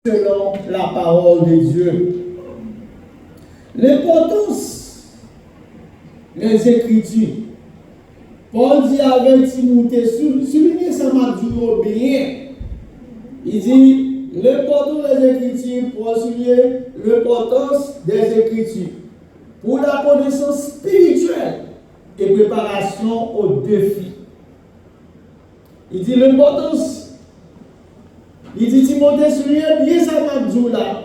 selon la parole de Dieu. L'importance des Écritures. Paul dit avec Timothée, soulignez ça m'a dit bien. Il dit l'importance des Écritures, pour souligner l'importance des Écritures pour la connaissance spirituelle et préparation aux défis. Il dit l'importance. Il dit Timothée, soulignez bien ça m'a dit là.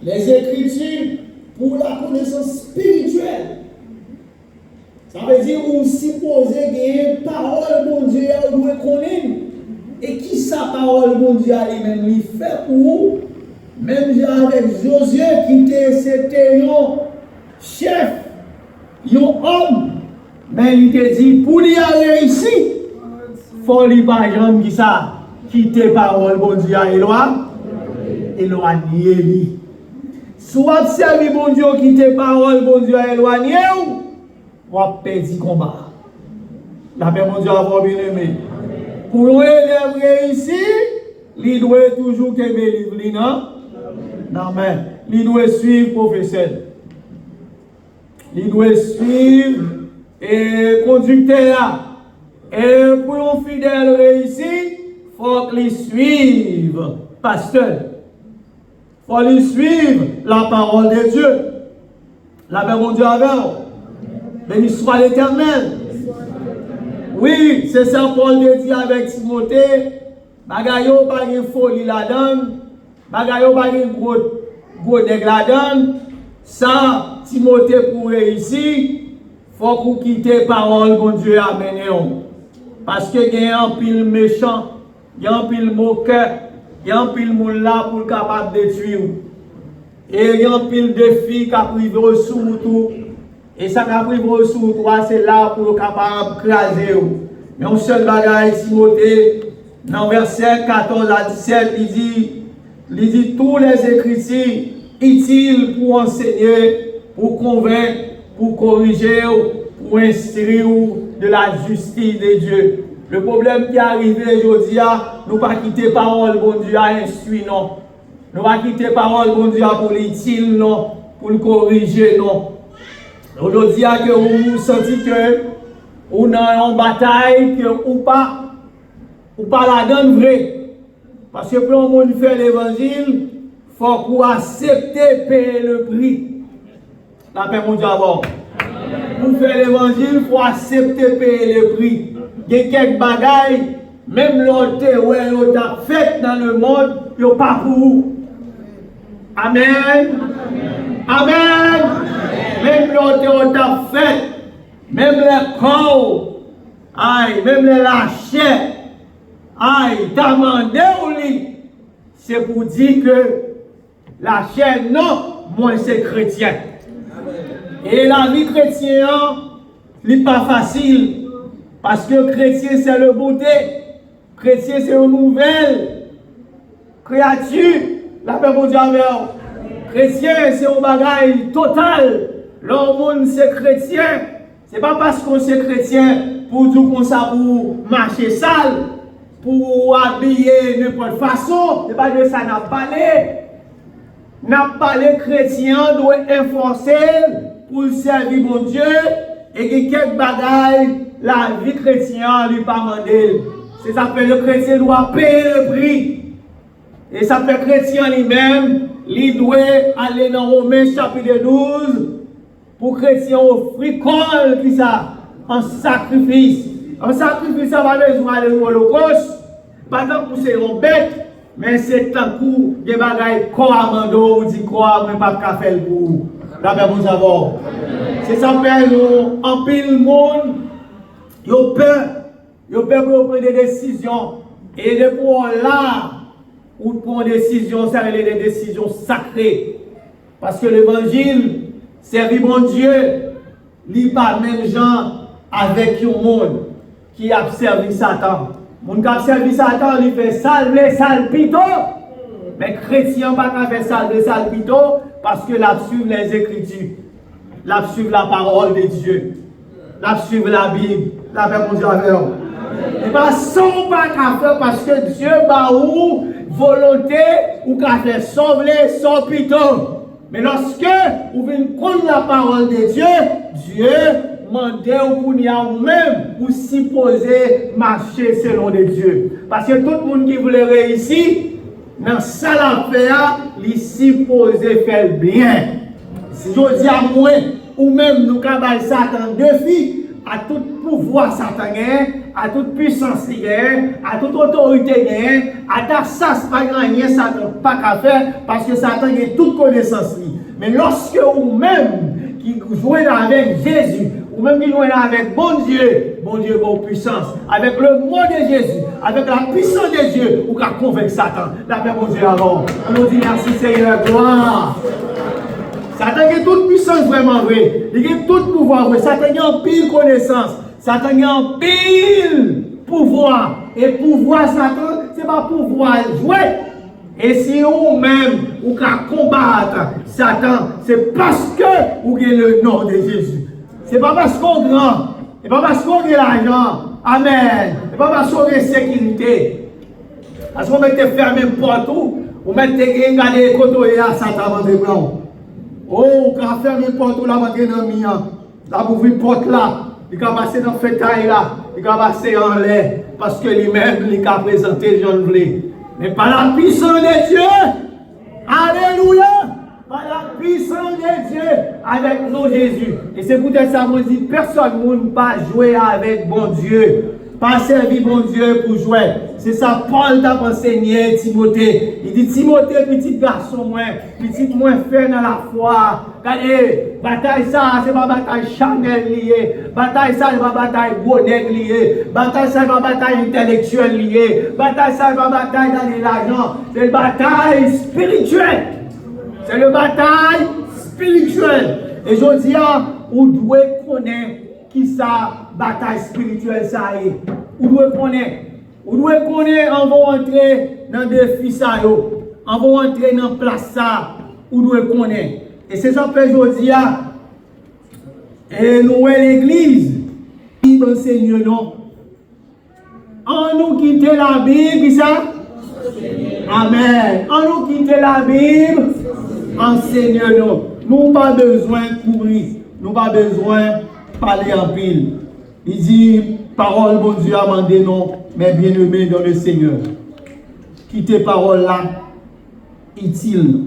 Les Écritures pour la connaissance spirituelle. Ça veut dire qu'on suppose que la parole de Dieu doit connaître. Et qui sa parole de Dieu lui-même lui fait pour vous? Même avec Josué qui était un chef, un homme. Mais il te dit, pour y aller ici, il faut lui pas jamais qui ça, quitter la parole de Dieu éloigner lui. Soit servir bon Dieu, quitter la parole bon Dieu éloigner ou perdre le combat. La paix mon Dieu avoir bien aimé. Pour nous élèves ici, il doit toujours que livre, non? Non, mais il doit suivre le professeur. Il doit suivre le conducteur. Et pour un fidèle réussir, il faut qu'il suive le pasteur. Il faut qu'il suive la parole de Dieu. La paix mon Dieu avec vous. Béni soit l'Éternel. Oui, c'est ça Paul dit avec Timothée. Bagayo pas de folie là-dedans. Bagayo pas de gros nègre là-dedans. Ça, Timothée pour réussir, faut qu'on quitte la parole que Dieu a amenée. Parce que il y a un pile méchant, il y a un pile moqueur, il y a un pile moun là pour capable de détruire. Et il y a un pile de filles qui a privé sous tout. Et ça qui a privé sous toi, c'est là pour capable de craser. Mais un seul bagage, Timothée, dans verset 14 à 17, il dit tous les Écritures utiles pour enseigner, pour convaincre, pour corriger, pour instruire de la justice de Dieu. Le problème qui est arrivé aujourd'hui, nous ne pas quitter la parole de Dieu à instruire, non. Nous ne pas quitter la parole de Dieu pour l'utile, non. Pour le corriger, non. Aujourd'hui, que vous sentez que vous êtes en bataille, que ou pas la donne vrai. Parce que pour le monde faire l'évangile, il faut qu'on accepte de payer le prix. La paix mondiale avant. Pour faire l'évangile, il faut accepter de payer le prix. Il y a quelques bagailles, même l'autre fait dans le monde, il n'y a pas pour vous. Amen. Amen. Même l'autre fait, même les corps, aïe, même les lâchers, aïe, t'as demandé au lit. C'est pour dire que la chair, non, moi c'est chrétien. Et la vie chrétienne, n'est pas facile. Parce que chrétien, c'est le beauté. Chrétien, c'est une nouvelle créature. La paix pour Dieu avec vous. Chrétien, c'est un bagage total. L'homme, c'est chrétien. Ce n'est pas parce qu'on c'est chrétien pour dire qu'on ça pour marcher sale, pour habiller de n'importe façon. Ce n'est pas de ça qu'on a parlé. N'a parlé chrétien doit enforcer pour servir mon Dieu et que quelques bagailles la vie chrétienne lui pas demandé. C'est ça que le chrétien doit payer le prix. Et ça fait chrétien lui-même, il doit aller dans Romains chapitre 12 pour chrétien offrir quoi qui ça en sacrifice. Un sacrifice ça va besoin aller au holocauste. Pas tant pour c'est une bête. Mais c'est un coup de bagaille quoi amando ou dit quoi mais pas de faire pour la paix vous avoir. C'est ça fait nous en pile monde yo peur pour prendre des décisions et de pour là ou prendre des décisions ça les des décisions sacrées parce que l'évangile servir bon Dieu li pas même gens avec un monde qui a servi Satan. Mon qui servi Satan, il fait salver salpito. Mais chrétien pas faire salver salpito parce que la suivre les Écritures, la suivre la parole de Dieu, la suivre la Bible, la paix pour Dieu avec vous. Et pas sans pas qu'à faire parce que Dieu va ou volonté ou qu'à faire sauver son piton. Mais lorsque vous venez connaître la parole de Dieu, Dieu demande ou même ou supposer marcher selon les dieux. Parce que tout le monde qui voulait réussir, dans ça l'affaire, il supposé faire bien. Si je dis à moi, ou même nous avons Satan défi, à tout pouvoir Satan, à toute puissance, à toute autorité, à ta sas pas gagner, Satan pas qu'à faire, parce que Satan a toute connaissance. Mais lorsque vous-même qui jouez avec Jésus, ou même qui jouez avec bon Dieu, bonne puissance, avec le mot de Jésus, avec la puissance de Dieu, vous pouvez convaincre Satan. La paix, bon Dieu, alors. On nous dit merci Seigneur, gloire. Satan a toute puissance vraiment vrai. Il a tout pouvoir vrai. Satan a en pile connaissance. Satan a en pile pouvoir. Et pouvoir Satan, ce n'est pas pouvoir jouer. Et si vous-même, vous pouvez combattre Satan, c'est parce que vous avez le nom de Jésus. Ce n'est pas parce qu'on est grand. Ce n'est pas parce qu'on a l'argent. Amen. Ce n'est pas parce qu'on a la sécurité. Parce qu'on met fermé partout. Vous mettez regarder les côtés à Satan dans les blancs. Oh, vous pouvez fermer partout là, vous dans le mien. Là, vous ouvrez porte là. Il peut passer dans le fétail là. Il peut passer en l'air. Parce que lui-même, il a présenté le jeune blé. Mais par la puissance de Dieu, alléluia, par la puissance de Dieu, avec nous Jésus. Et c'est peut-être ça, moi, je dis, personne ne peut pas jouer avec bon Dieu, pas servir bon Dieu pour jouer. C'est ça, Paul t'a enseigné Timothée. Il dit, Timothée, petit garçon, petit moins fait dans la foi. Regardez, bataille ça, c'est pas bataille charnelle liée. Bataille ça, c'est pas bataille bonnet liée. Bataille ça, c'est pas bataille intellectuelle liée. Bataille ça, c'est pas bataille dans l'argent. C'est une bataille spirituelle. C'est une bataille spirituelle. Et je dis, vous devez connaître qui ça, bataille spirituelle, ça est. Vous devez connaître. Vous devez connaître, on va entrer dans des défis, on va entrer dans place, ça. Vous devez connaître. Et c'est ça que je dis, et nous, l'église, qui enseigne nous. On nous quitte la Bible, ça? Amen. On nous quitte la Bible, enseigne-nous. Nous pas besoin de courir, nous pas besoin de parler en pile. Il dit, parole, bon Dieu, a demandé non, mais bien-aimés dans le Seigneur. Quittez parole là, utile.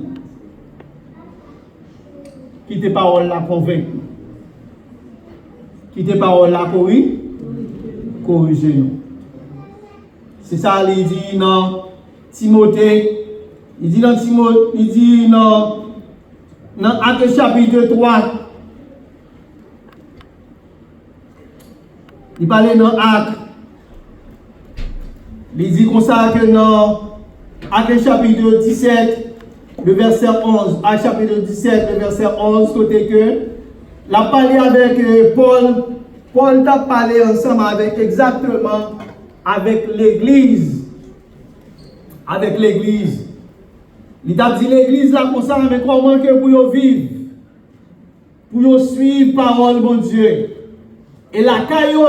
Quittez parole là, convaincre. Quittez parole là, corrigez-nous. C'est ça, il dit dans Timothée, il dit dans Timothée, il dit dans Actes chapitre 3, il parlait dans Actes, il dit comme ça que dans Actes chapitre 17, le verset 11, Actes chapitre 17, le verset 11, côté que, la parlé avec Paul, Paul t'a parlé ensemble avec exactement avec l'église. Avec l'église. Il t'a dit l'église là comme ça, mais comment que pour vivre, pour suivre la parole de mon Dieu. Et la caillou,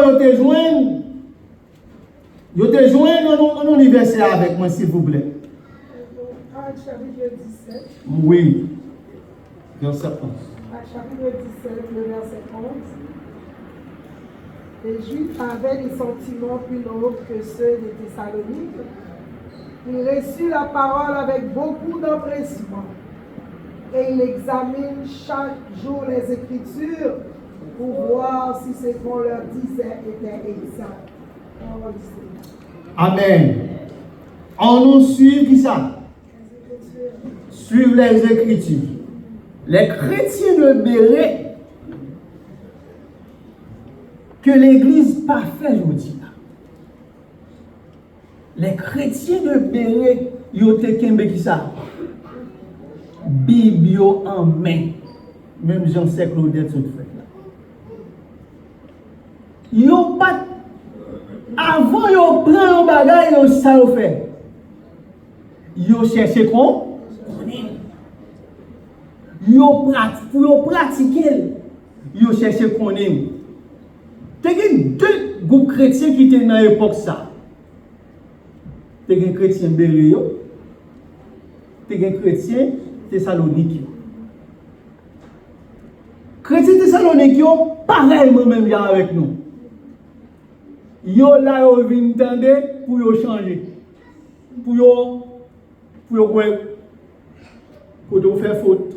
vous te joignent en université avec moi, s'il vous plaît. Actes chapitre 17. Oui. Verset 11. Actes chapitre 17, le verset 11. Les Juifs avaient des sentiments plus nobles que ceux des Thessaloniques. Ils reçurent la parole avec beaucoup d'empressement. Et ils examinent chaque jour les Écritures pour voir si ce qu'on leur disait était exact. Amen. On nous suit qui ça? Suivre les Écritures. Les chrétiens de Béret que l'Église pas fait aujourd'hui. Les chrétiens de Béret, ils ont été qui ça? Bible en main. Même Jean-Sec Claudette se fait là. Ils n'ont pas. Avant, ils ont pris un bagage, ils ont ça fait. Ils ont cherché quoi? Ils ont pratiqué. Ils ont cherché qu'on aime. Il y a deux groupes chrétiens qui étaient dans l'époque ça. Il y a des chrétiens Béréo, il y a des chrétiens Thessalonique. Chrétiens Thessalonique, pareillement même avec nous. Yo là, yo vient tendre pour yo changer. Pour yo faire faute.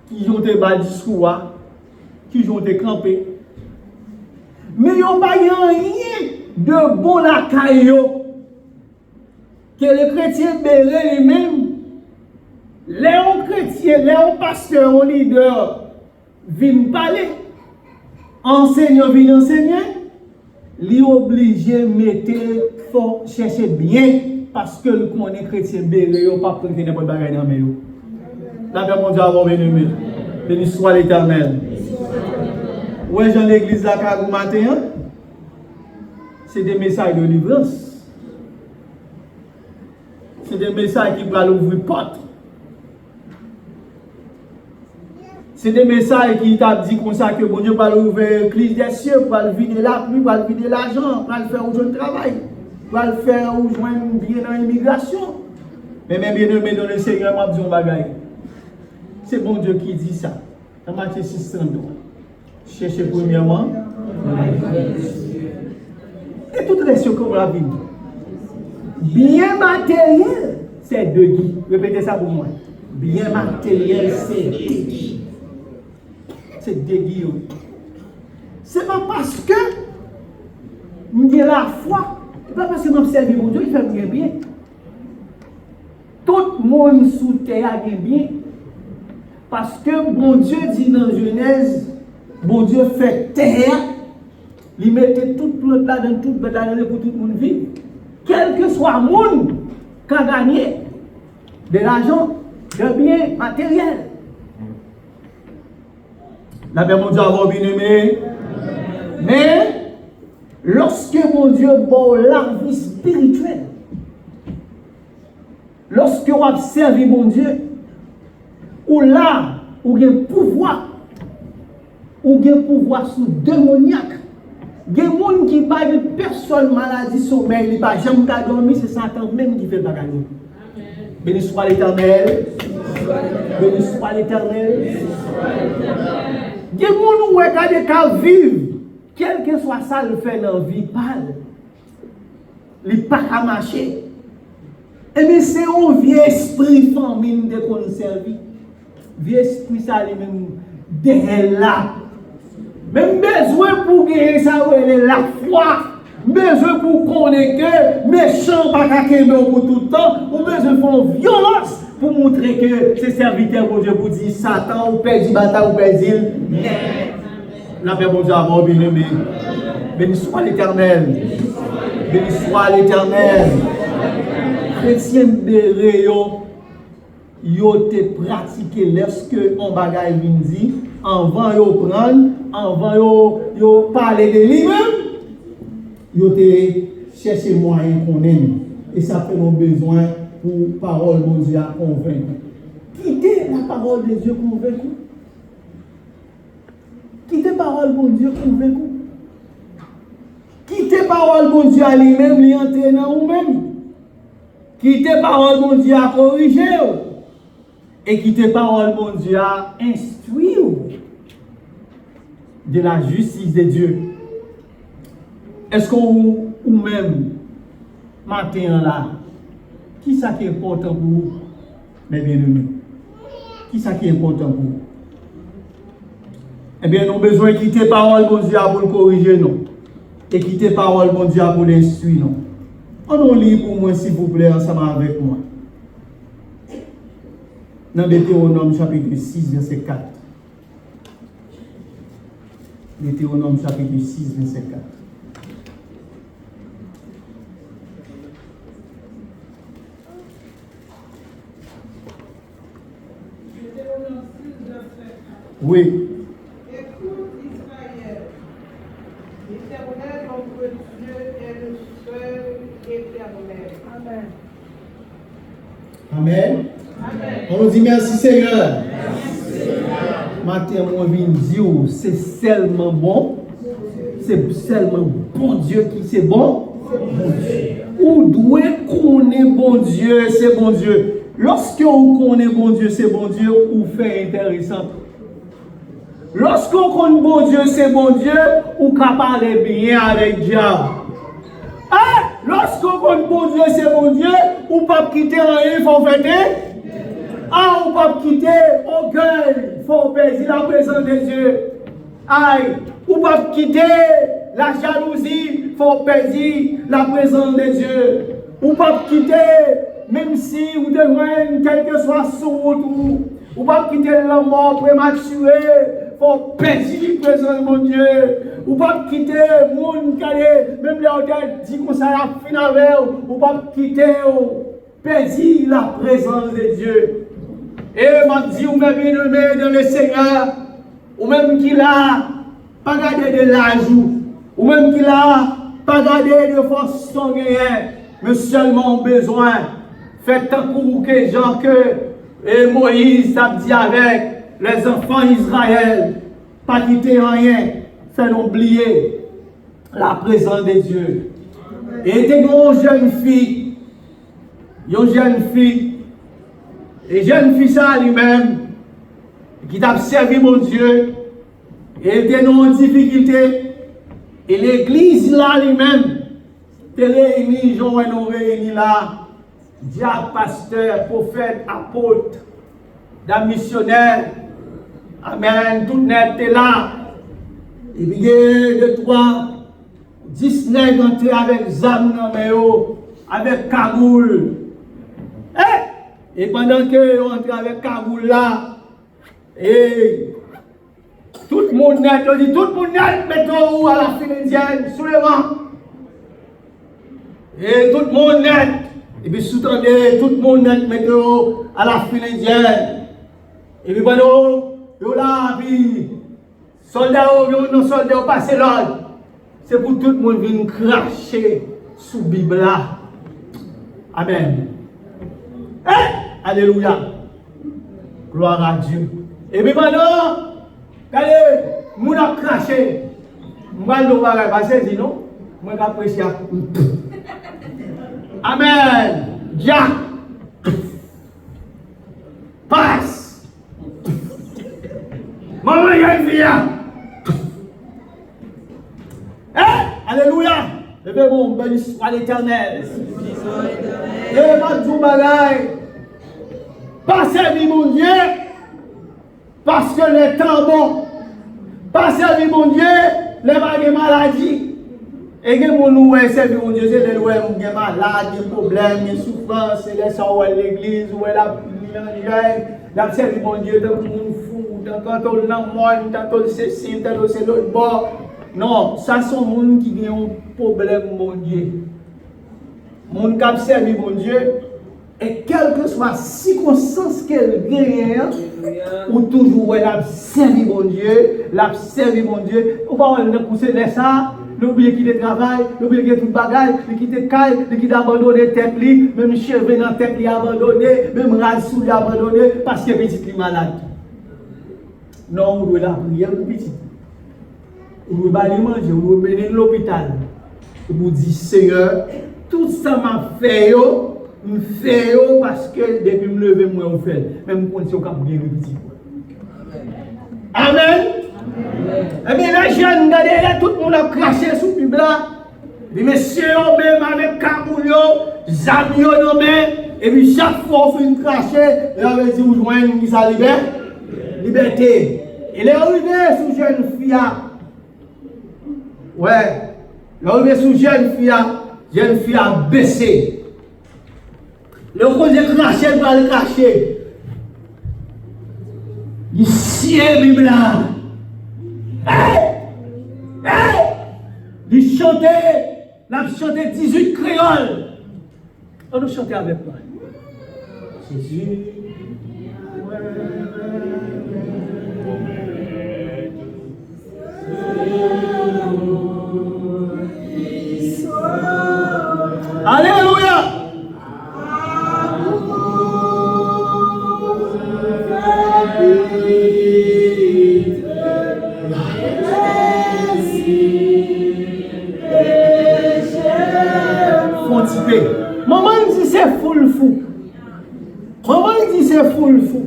Qui ont été bas discours, qui ont été campés. Mais yo pas rien de bon la caillou que les chrétiens béré lui-même. Les chrétiens, les pasteurs, les leaders viennent parler. Enseignant vient enseigner, li obligé mettre faut chercher bien parce que le connaît chrétien béré yo pas prendre n'importe bagaille dans main yo. La paix mon Dieu avant béni. Béni soit l'Éternel. Ouais, dans l'église là car matin, c'est des messages de délivrance. C'est des messages qui vont ouvrir porte. C'est des messages qui t'a dit comme ça que bon Dieu va ouvrir l'église des cieux, va vider la pluie, va vider l'argent, va le faire au joindre travail, va le faire au joindre bien dans l'immigration. Mais même bien aimé dans le Seigneur, m'a dit un bagaille. C'est bon Dieu qui dit ça. Dans Matthieu 6:32. Cherchez premièrement. Et tout reste comme la vie. Bien matériel, c'est de Guy. Répétez ça pour moi. Bien matériel, c'est de Guy. C'est dégueu. C'est pas parce que j'ai la foi, c'est pas parce que j'observe mon Dieu, il fait bien. Tout le monde sous terre a bien. Parce que mon Dieu dit dans Genèse, mon Dieu fait terre, il mettait toute plante là dans toute bête là pour tout le monde vivre. Quel que soit le monde qui a gagné de l'argent, de biens matériels. La paix, mon Dieu, avoir bien aimé. Mais, lorsque mon Dieu bon la vie spirituelle, lorsque vous observez mon Dieu, ou là, ou avez pouvoir sous démoniaque, il y a des gens qui n'ont pas de personne maladie sommeil, ils n'ont pas jamais dormi, c'est Satan même qui fait le bagage. Béni soit l'Éternel. Béni soit l'Éternel. Il y a des gens qui vivent, quel que soit ça, le fait dans la vie, parle. Il n'y a pas qu'à marcher. Et bien, c'est un vieux esprit famine de qu'on servi. Vieux esprit, ça, lui-même, derrière là. Même besoin pour gagner ça, la foi. Besoin pour connaître que méchant pas qu'à pour tout le temps. Ou besoin de faire violence pour montrer que ces serviteurs pour Dieu pour dire Satan ou perdit bataille ou perdit. La paix mon Dieu avant bien aimé. Béni soit l'Éternel. Béni soit l'Éternel. Chrétien béré yo te pratiqué lorsque on bagaille vient dit avant yo prendre avant yo parler de lui-même yo te chercher moyen qu'on aime et ça fait nos besoins pour parole mon Dieu à convaincre. Quittez la parole de Dieu convaincu. Quittez la parole mon Dieu convaincu. Quittez la parole mon Dieu à lui-même lui entrer dans vous-même. Quittez la parole mon Dieu à corriger. Et quittez la parole mon Dieu à instruire de la justice de Dieu. Est-ce qu'on ou même matin là, qui ça qui est important pour vous, mes bien-aimés? Qui ça qui est important pour vous? Eh bien, nous avons besoin de quitter la parole mon Dieu pour le corriger, non? Et quitter la parole mon Dieu pour l'instruire, non? On nous lit pour moi, s'il vous plaît, ensemble avec moi. Dans Deutéronome chapitre 6, verset 4. Deutéronome chapitre 6, verset 4. Oui. Écoute Israël, l'Éternel notre Dieu est le seul éternel. Amen. Amen. Amen. On nous dit merci Seigneur. Merci Seigneur. matin, moi, je viens dire, c'est seulement bon. C'est seulement bon Dieu qui c'est bon. Bon Dieu. Ou doit connaître bon Dieu, c'est bon Dieu. Lorsque vous connaissez bon Dieu, c'est bon Dieu, vous fait intéressant. Lorsqu'on connaît bon Dieu, c'est bon Dieu, vous parler bien avec Dieu. Ah, lorsqu'on connaît bon Dieu, c'est bon Dieu, vous ne pas quitter rien, il faut fêter. Ah, vous ne pas quitter orgueil, il faut paisible la présence de Dieu. Aïe, vous ne pas quitter la jalousie, il faut paisible la présence de Dieu. Vous ne pas quitter, même si vous devez, quel que soit sur vous, vous ne pas quitter la mort prématurée, il faut paisible la présence de mon Dieu. Vous ne pas quitter le monde qui est, même les hôtels, dit qu'on s'est fini avec vous, ne pas quitter paisible la présence de Dieu. Et m'a dit, ou même bien-aimé dans le Seigneur, ou même qu'il a pas gardé de l'âge, ou même qu'il a pas gardé de force sanguine, mais seulement besoin. Faites tant que gens que Moïse a dit avec les enfants d'Israël, pas quitter rien, faire oublier la présence de Dieu. Et était une jeune fille, et jeune fille ça lui-même, qui t'a servi mon Dieu, et était dans difficulté, et l'église là lui-même, te réunis, Jean nous réunis là, diacre, pasteur, prophète, apôtre, d'un missionnaire, amen, tout net est là, et puis de toi, 10 nègres entrés avec zam avec cagoule. Et pendant que on entre avec cagoule là, et tout le monde net, on dit tout le monde net, mettons à la Philédienne, sous le vent. Et tout le monde net, et puis sous-tendez, tout le monde net, mettons à la Philédienne. Et puis pendant, là, puis soldats, non soldats, passent l'ordre. C'est pour tout le monde venir cracher sous la Bible là. Amen. Alléluia. Gloire à Dieu. Et puis maintenant, regardez, nous avons craché. Nous allons passer, sinon, nous allons apprécier. Amen. Jack. Passe. Maman, il y a une fille. Alléluia. Levez bon, béni soit l'Éternel. Et ma tout bagaille. Pas servir mon Dieu, parce que le temps bon. Pas servir mon Dieu, les maladies. Et que mon nous servir mon Dieu, c'est les louer mon Dieu malade, des problèmes, des souffrances, c'est les sorts à l'église, où elle a la servir mon Dieu, tant que mon fou, tant qu'on l'a moine, tant qu'on ceci, tant qu'on c'est l'autre bord. Non, ça sont les gens qui ont un problème, mon Dieu. Mon qui a servi mon Dieu, et quelle que soit la circonstance qu'elle gagne, ou toujours elle a servi mon Dieu, l'a servi mon Dieu, ou pas on a poussé de ça, l'oublier qu'il est travail, l'oublier qu'il est tout bagage, qu'il est caille, qu'il a abandonné tête, même cheveux dans tête, il a abandonné, même rase sous il a abandonné, parce que petit est malade. Non, on doit la prière pour petit. On doit aller manger, on doit mener l'hôpital. On vous dit, Seigneur, tout ça m'a fait, je fais parce que depuis que je me lève, moi, je fais. Même quand je suis bien petit. Amen. Eh bien, là, je regardé, tout le monde a craché sous le Bible. Les messieurs, même avec Kaboulio, Zamio, et puis chaque fois qu'on fait cracher, il avait dit, vous joignez sa liberté. Il est arrivé sous jeune fille. Ouais. Il est arrivé sous jeune fille a baissé. Le cause de cracher, il va le cracher. Ici, Bible là. Il chantait 18 créoles. On nous chantait avec moi. Jésus. Alléluia. fou. Maman dit c'est full fou.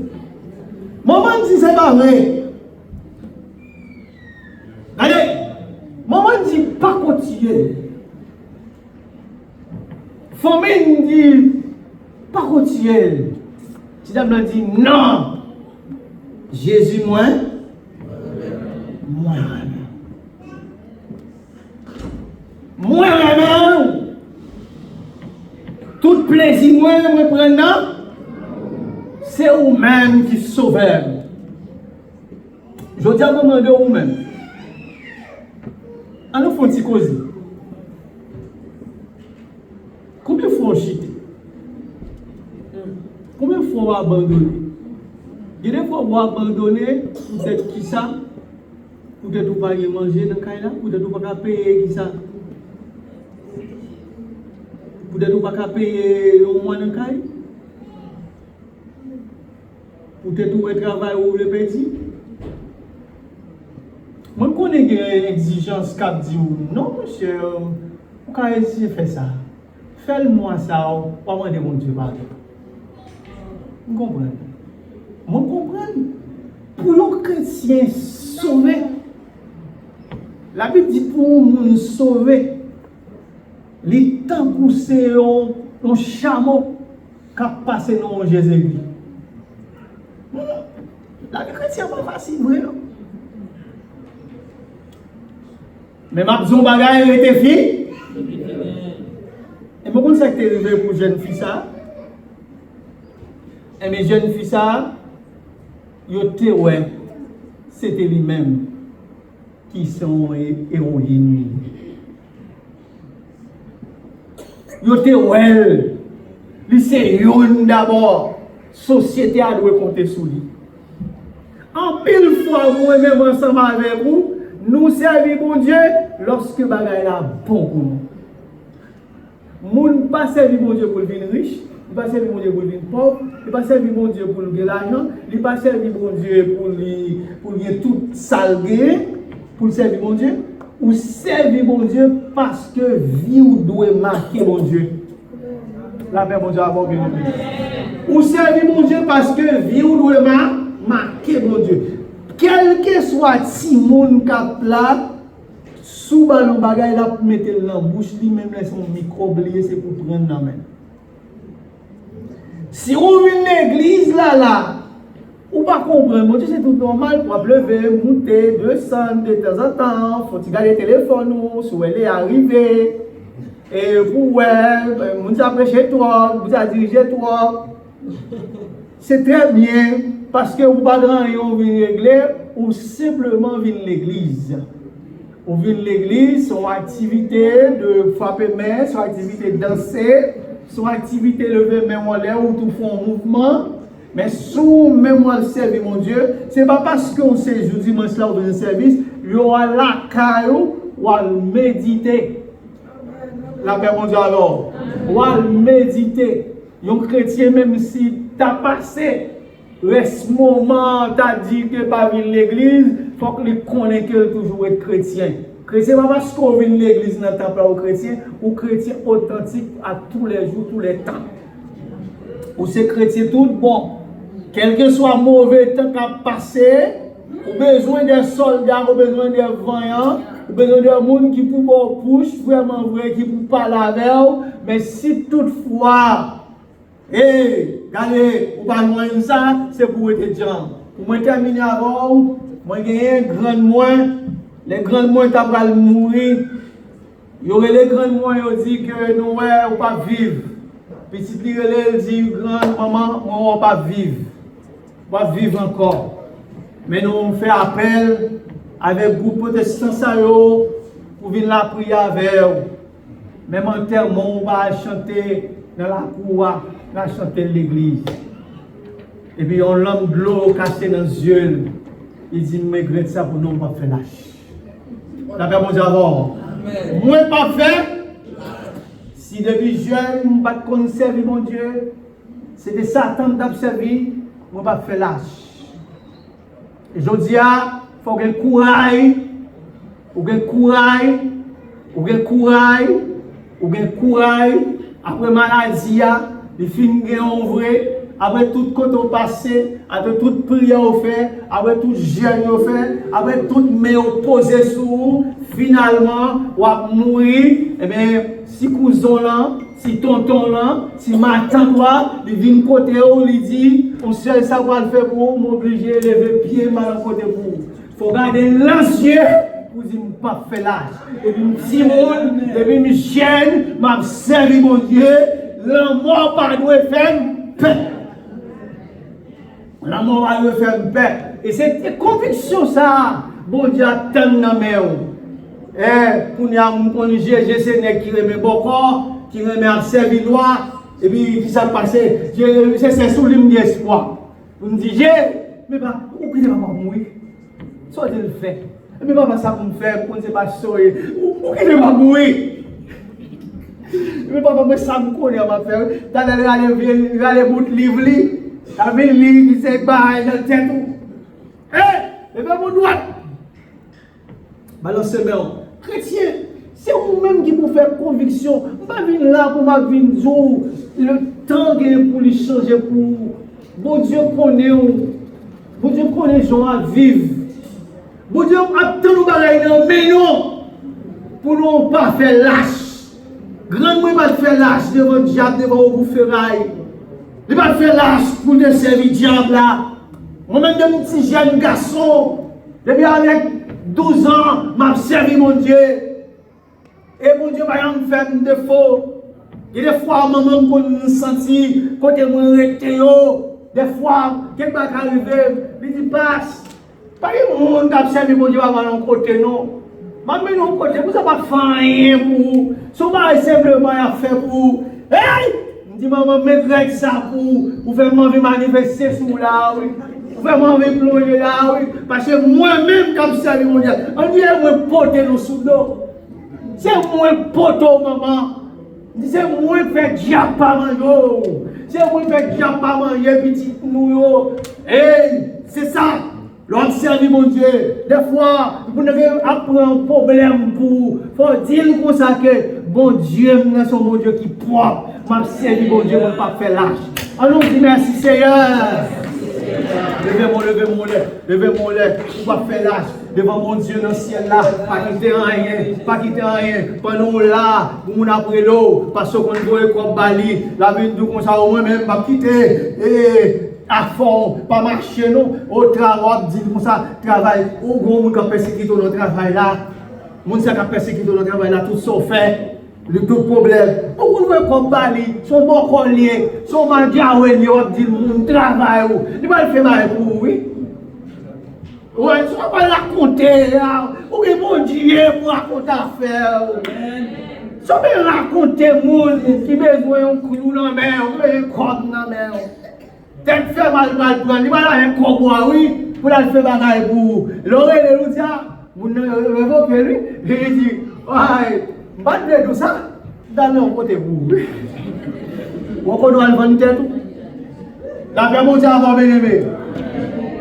Maman dit c'est pas vrai. Allez, maman dit pas continuer. Famille dit pas continuer. Si dame dit non. Jésus moi. Moi-même. Tout plaisir moi prendre. C'est vous-même qui sauvez. Je dis à vous de vous-même. On nous fait un petit cause. Combien de fois on chite? Combien de fois on abandonne? Il y a des fois on abandonner, vous êtes qui ça? Vous êtes pas manger dans le cas, vous êtes pas payer qui ça? Vous êtes pas payer au moins dans le cas? Vous êtes pas travail ou le petit? Moi, je connais une exigence qui dit non, monsieur, vous pouvez essayer de faire ça. Fais-moi ça, pas moi de mon Dieu. Vous comprenez? Moi, je comprends. Pour un chrétien sauvé, la Bible dit pour nous sauver, les temps pour c'est un chameau qui a passé dans Jésus-Christ. La vie chrétienne n'est pas facile, vrai? Mais ma besoin bagaille était fille. Et moi, ça qui est arrivé pour jeune fille ça. Et mes jeunes filles ça, c'était lui-même qui sont héroïnes. Lui c'est une d'abord. Société a dû compter sur lui. En pile fois, moi-même ensemble avec vous, nous servons mon Dieu lorsque bagaille là bon pour nous. Moun pas servir mon Dieu pour devenir riche, il pas servir mon Dieu pour devenir pauvre, il pas servir mon Dieu pour gagner l'argent, il pas servir mon Dieu pour gagner tout salgué, pour servir mon Dieu, ou servir mon Dieu parce que vie ou doit marquer mon Dieu. La paix mon Dieu avant bien aimé. Ou servir mon Dieu parce que vie ou doit marquer mon Dieu. Quel que soit si moun kap là, sous ballon bagay là pour mettre dans la bouche, lui même laisse son micro oublier c'est pour prendre dans la main. Si on vient l'église là, ou pas comprendre, mon Dieu c'est tout normal pour lever, monter, descendre de temps en temps, faut garder le téléphone ou si elle est arrivée. Et vous mon Dieu après chez toi, vous a dirigé toi. C'est très bien parce que vous pas grand rien venir régler ou simplement venir l'église. Ou venir l'église, son activité de frapper main, son activité de danser, son activité de lever main en l'air ou tout font un mouvement. Mais sous même moi servir mon Dieu, c'est pas parce qu'on sait je dimanche là ou dans un service, il y aura la caillou ou à méditer. La paix mon Dieu alors. Ou à méditer. Un chrétien même si t'as passé ce moment, t'as dit que pas venir l'église, il faut qu'il connaisse que toujours être chrétien. Chrétien, pas parce qu'on vient l'église dans le temple aux chrétiens, ou chrétien authentique à tous les jours, tous les temps. Ou c'est chrétien tout bon. Quel que soit mauvais temps qu'a passé, ou besoin des soldats, ou besoin des voyants, ou besoin des gens qui pour push, vraiment vrai, qui pour parler avec eux, mais si toutefois, regardez, ou pas loin de ça, c'est pour être gens. Pour moi terminer avant, moi j'ai un grand moins, les grands moins t'as mourir. Il y aurait les grands moins qui disent que nous ne pas vivre. Petit Pirelli dit grand maman, on ne va pas vivre. On va vivre encore. Mais nous on fait appel avec le groupe protestant pour venir la prier avec eux. Même en termes, on va chanter dans la cour, on va chanter l'église. Et puis on l'homme de l'eau cassé dans les yeux. Il dit, mais regrette ça pour nous, on va faire lâche. La paix mon Dieu avant. Moi pas fait. Si depuis jeune, je ne pas servir mon Dieu, c'est de Satan d'observer, je ne vais pas faire lâche. Et je dis, il faut que courage, ou que courage, ou que courage, ou que courage, après maladie, il finit en vrai. Après tout côté passé, après toute prière au fait, après tout jeûne au fait, après toute main posée sur vous, finalement, vous allez mourir. Eh bien, si cousin là, si tonton là, si ma tante là, il vient côté où il dit, on sait ça va le faire pour vous, m'obliger à lever pied mal côté pour vous. Il faut garder l'ancien pour dire que pas faire l'âge. Et puis, petit monde, et puis, je gêne, m'a servi mon Dieu, la mort pas doit faire paix. La mort va le faire paix. Et c'est conviction ça. Bon Dieu attend dans mes pour nous Jésus c'est qui remet beaucoup, qui remet à servir droit. Et puis qui ça passe, c'est sous l'hymne d'espoir. Vous me dites, mais pas, où qui ne va pas mourir? Ça je le fais. Mais pas ça pour me faire, pour ne pas sauver. Où qui ne va pas mourir? Mais pas ça me connaît ma faire. T'as aller bout livre li. T'as vu livre qui c'est bail dans tête tout. Et ben mon droit. Balancez moi. Chrétien, c'est vous-même qui vous faire conviction. Pas venir là pour ma venir le temps pour lui changer pour bon Dieu connaît bon Dieu connaît gens à vivre. Bon Dieu attend nous bagaille mais non pour nous pas faire lâche. Grand moi pas faire lâche devant le diable devant vous ferraille. Il va faire lâche pour te servir diable là. Moi-même de petit jeune garçon, depuis avec 12 ans, m'a servi mon Dieu. Et mon Dieu va me faire un défaut. Et des fois, maman me sentit, côté mon rétéo, des fois, quelqu'un va arriver, il dit passe. Pas de monde qui a servi mon Dieu avant un côté, non. Mais non, côté, vous n'avez pas fait rien pour vous. Ce n'est simplement à faire pour vous. Hey! Je dis, maman, mettez ça pour faire m'envie manifester sous là, oui. Pour faire m'envie plonger là, oui. Parce que moi-même, comme ça, mon Dieu, on dit, moi, porter nos sous l'eau. C'est moi, poteau, maman. C'est moi, faire diable pas manger. C'est moi, faire diable pas manger, petit nous. Hey, c'est ça. L'homme servi mon Dieu. Des fois, vous n'avez pas un problème pour. Faut dire comme ça que bon Dieu, c'est mon Dieu qui propre. M'a servi mon Dieu, pour ne pas faire lâche. Allons dire merci Seigneur. Levez mon lait, pour ne pas faire lâche. Devant mon Dieu dans le ciel là, pas quitter rien. Pendant là, pour mon après l'eau, parce qu'on voit comme Bali, la vie de comme ça, au moins même, pas quitter. Et à fond, pas marcher non, au travail, dit comme ça, travail, au gros monde qui a persécuté notre travail là, monde qui a persécuté notre travail là, tout ça fait. Le tout problème. Pourquoi nous comme Bali, son bon collier, son mandiaoué, il dit mon travail, il va le faire mal pour oui. Ouais, tu ne vas pas raconter, ou que mon Dieu pour raconter l'affaire. Tu vas pas raconter mon qui besoin de clou dans la main, un corde dans la main. Tête fait mal, il va aller un cowboy, oui, pour aller faire bagaille pour. L'oreille de l'outia, vous révoquez lui, et il dit, ouais. Battre tout ça, dans le côté vous. Vous connaissez le vendre tout. La paix mon Dieu avant bien aimé.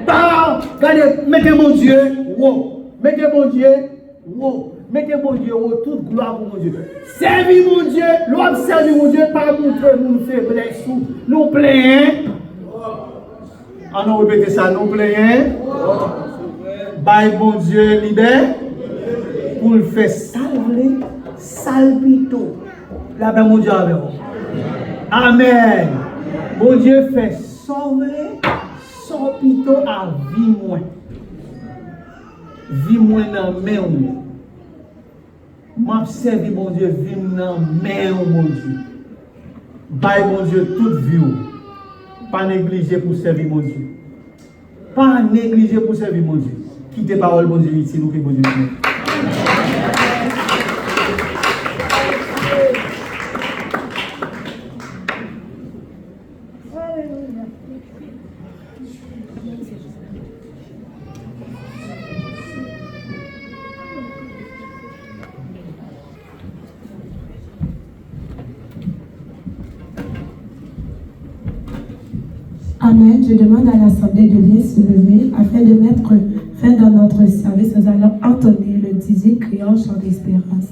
Regardez, mettez mon Dieu, wow. Mettez mon Dieu, wow. Mettez mon Dieu, wow. Toute gloire pour mon Dieu. Servez mon Dieu, l'homme servir mon Dieu, pas montrer mon faiblesse. Nous plaignons. Ah non, répétez ça, nous plaignons. Bye mon Dieu libère pour le faire salver. Salpito. La paix, mon Dieu, avec vous. Amen. Mon Dieu fait sauver, salpito à vie moins. Vie moins dans la main. M'observe, mon Dieu, vie dans la main, mon Dieu. Bye, mon Dieu, toute vie. Pas négliger pour servir, mon Dieu. Pas négliger pour servir, mon Dieu. Quittez parole, mon Dieu, ici, nous qui mon Dieu. Amen. Je demande à l'Assemblée de bien se lever afin de mettre fin dans notre service. Nous allons entonner le dixième criant chant d'espérance.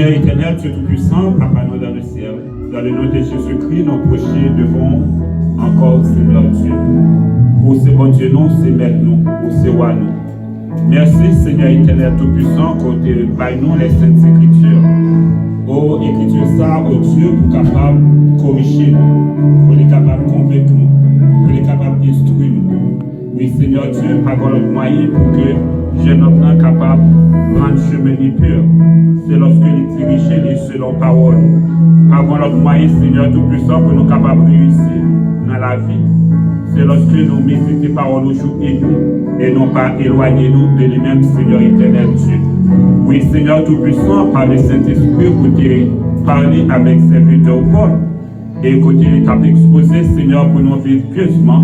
Père éternel, tu es tout-puissant, Papa nous dans le ciel. Dans le nom de Jésus-Christ, nos prochés devons encore, Seigneur Dieu. Pour ces bons Dieu, nous, c'est maître nous, pour ces rois nous. Merci, Seigneur éternel tout-puissant, côté par nous les saintes écritures. Oh, écriture ça, oh Dieu, pour capable de corriger nous, pour être capable de convaincre nous, pour être capable d'instruire nous. Oui, Seigneur Dieu, par notre moyen pour que jeune homme soit capable de rendre chemin pur. C'est lorsque il dirige selon parole. Par notre moyen, Seigneur tout-puissant, pour nous capables de réussir dans la vie. C'est lorsque nous méditons parole au jour et nuit et non pas éloigner nous de lui-même, Seigneur éternel Dieu. Oui, Seigneur tout-puissant, par le Saint-Esprit, pour te parler avec serviteur Paul. Et côté l'étape exposée, Seigneur, pour nous vivre pieusement,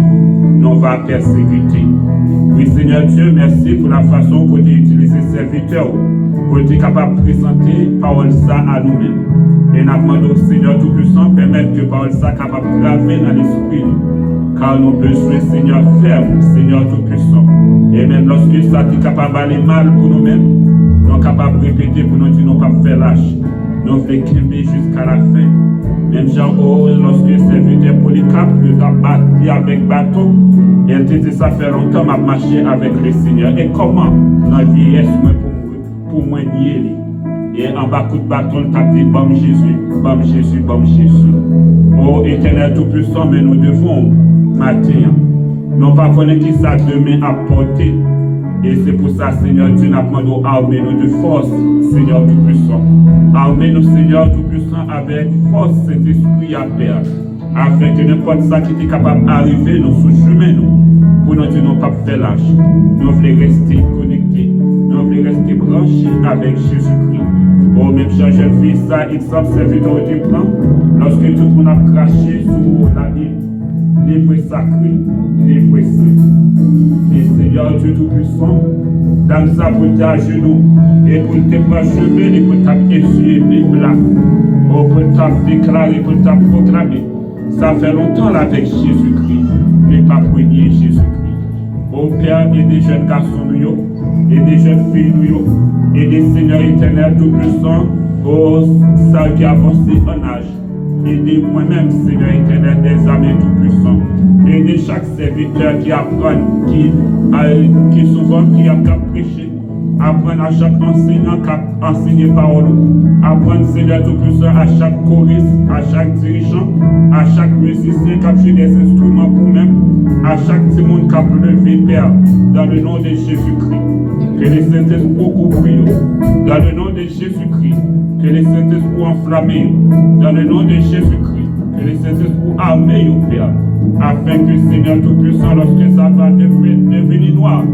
nous va persécuter. Oui, Seigneur Dieu, merci pour la façon que tu utilises serviteur pour être capable de présenter parole ça à nous-mêmes. Et nous demandons, Seigneur tout-puissant, permettre que parole ça capable de graver dans l'esprit nous. Car nous avons besoin, Seigneur, ferme, Seigneur tout-puissant. Et même lorsque ça est capable d'aller mal pour nous-mêmes, nous sommes capables de répéter pour nous dire nous ne pouvons pas faire lâche. Nous voulons camper jusqu'à la fin. Même Jean, lorsque le serviteur Polycarpe nous a battu avec bateau, il te dit ça fait longtemps que je marché avec le Seigneur. Et comment, dans la vieillesse, pour moi nier. Et en bas coup de bâton, il t'a dit bon Jésus, bon Jésus, bon Jésus. Oh éternel tout-puissant, mais nous devons matin. Non pas connaître qui ça demain à porter. Et c'est pour ça, Seigneur Dieu, nous demandons armez-nous de force, Seigneur tout-puissant. Armez-nous, Seigneur tout-puissant, avec force cet esprit à perdre. Afin que n'importe ça qui est capable d'arriver, nous sous-chemin, nous. Pour nous dire, non pas faire lâche. Nous voulons rester connectés. Nous voulons rester branchés avec Jésus-Christ. Oh, même jeune fille, ça, il semble serviteur du plan. Lorsque tout le monde a craché sur la île. Les sacrés, les saints. Et Seigneur Dieu Tout-Puissant, dans sa pour à genoux, et pour te parchever, et pour t'appuyer les plats, pour te déclarer, pour te proclamer. Ça fait longtemps là avec Jésus-Christ, mais pas pour nier Jésus-Christ. Au Père, et des jeunes garçons, et des jeunes filles, et des seigneurs éternels Tout-Puissants, oh, ça qui avance en âge. Aidez moi-même, Seigneur éternel, des amis tout-puissants. Aidez chaque serviteur qui apprend, qui souvent qui a prêché. Apprendre à chaque enseignant qui a enseigné parole. Apprendre, Seigneur tout-puissant, à chaque choriste, à chaque dirigeant, à chaque musicien qui a joué des instruments pour même, à chaque petit monde qui a levé, Père, dans le nom de Jésus-Christ. Que les Saint-Esprits couvrent, dans le nom de Jésus-Christ. Que les Saint-Esprits enflammés, dans le nom de Jésus-Christ, que les Saint-Esprits armés au Père, afin que Seigneur Tout-Puissant, lorsque ça va devenir noir,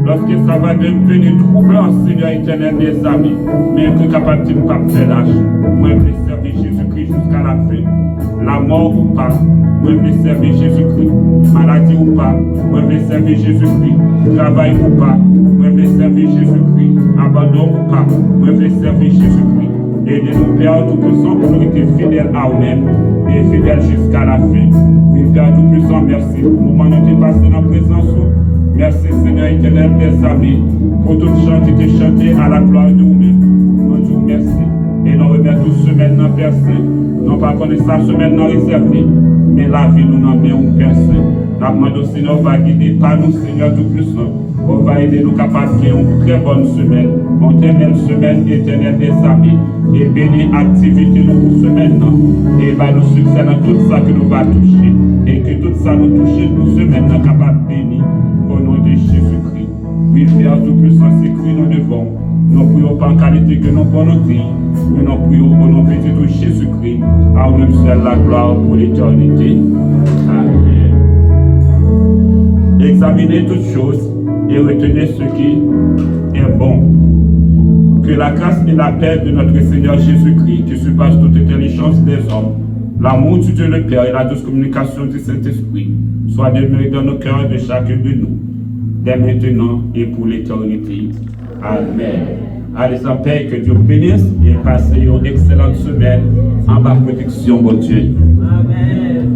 lorsque ça va devenir troublant, Seigneur éternel des amis, mais que capable de ne pas faire lâche, moi je vais servir Jésus-Christ jusqu'à la fin, la mort ou pas, moi je vais servir Jésus-Christ, maladie ou pas, moi je vais servir Jésus-Christ, travail ou pas, moi je vais servir Jésus-Christ, abandon ou pas, moi je vais servir Jésus-Christ. Aidez-nous, Père Tout-Puissant, pour nous être fidèles à nous-mêmes et fidèles jusqu'à la fin. Oui, Père Tout-Puissant, merci pour le moment où nous sommes passés dans la présence. Merci, Seigneur éternel, des amis, pour tout chant qui était chanté à la gloire de nous-mêmes. Nous disons merci. Et nous remettons semaine dans Père Saint. Non pas connaître sa semaine non réservée, mais la vie nous n'en met un Père Saint. La demande, Seigneur, va guider par nous, Seigneur Tout-Puissant. On va aider nous capables de faire une très bonne semaine, une très belle semaine éternelle des amis. Et bénir l'activité nous pour semaine. Et va nous succès dans tout ça que nous va toucher. Et que tout ça nous touche pour semaine capable de bénir. Au nom de Jésus-Christ. Oui, Père Tout-Puissant, c'est Christ nous devons. Nous prions pas en qualité que nous pouvons dire. Mais nous prions au nom de Jésus-Christ. À nous seul la gloire pour l'éternité. Amen. Examinez toutes choses et retenez ce qui est bon. Que la grâce et la paix de notre Seigneur Jésus-Christ, qui surpasse toute intelligence des hommes, l'amour de Dieu le Père et la douce communication du Saint-Esprit, soient demeurés dans nos cœurs de chacun de nous, dès maintenant et pour l'éternité. Amen. Allez en paix, que Dieu vous bénisse et passez une excellente semaine en ma protection, bon Dieu. Amen.